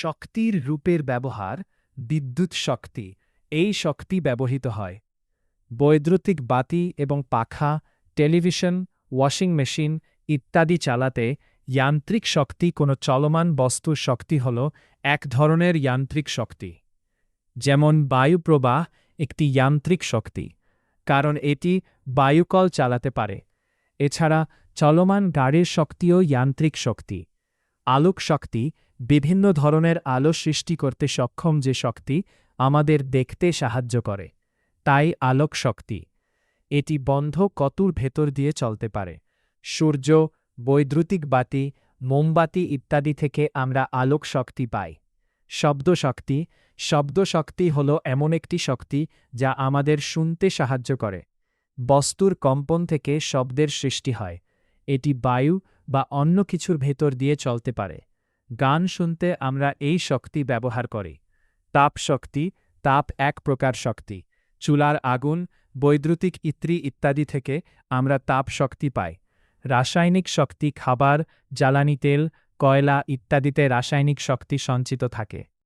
শক্তির রূপের ব্যবহার বিদ্যুৎ শক্তি এই শক্তি ব্যবহৃত হয় বৈদ্যুতিক বাতি এবং পাখা টেলিভিশন ওয়াশিং মেশিন ইত্যাদি চালাতে যান্ত্রিক শক্তি কোনো চলমান বস্তুর শক্তি হল এক ধরনের যান্ত্রিক শক্তি যেমন বায়ুপ্রবাহ একটি যান্ত্রিক শক্তি কারণ এটি বায়ুকল চালাতে পারে এছাড়া চলমান গাড়ির শক্তিও যান্ত্রিক শক্তি আলোক শক্তি বিভিন্ন ধরনের আলো সৃষ্টি করতে সক্ষম যে শক্তি আমাদের দেখতে সাহায্য করে তাই আলোক শক্তি এটি বন্ধ কতুর ভেতর দিয়ে চলতে পারে সূর্য বৈদ্যুতিক বাতি মোমবাতি ইত্যাদি থেকে আমরা আলোক শক্তি পাই শব্দ শক্তি হল এমন একটি শক্তি যা আমাদের শুনতে সাহায্য করে বস্তুর কম্পন থেকে শব্দের সৃষ্টি হয় এটি বায়ু বা অন্য কিছুর ভেতর দিয়ে চলতে পারে গান শুনতে আমরা এই শক্তি ব্যবহার করি তাপ শক্তি তাপ এক প্রকার শক্তি চুলার আগুন বৈদ্যুতিক ইত্রি ইত্যাদি থেকে আমরা তাপ শক্তি পাই রাসায়নিক শক্তি খাবার জ্বালানি তেল কয়লা ইত্যাদিতে রাসায়নিক শক্তি সঞ্চিত থাকে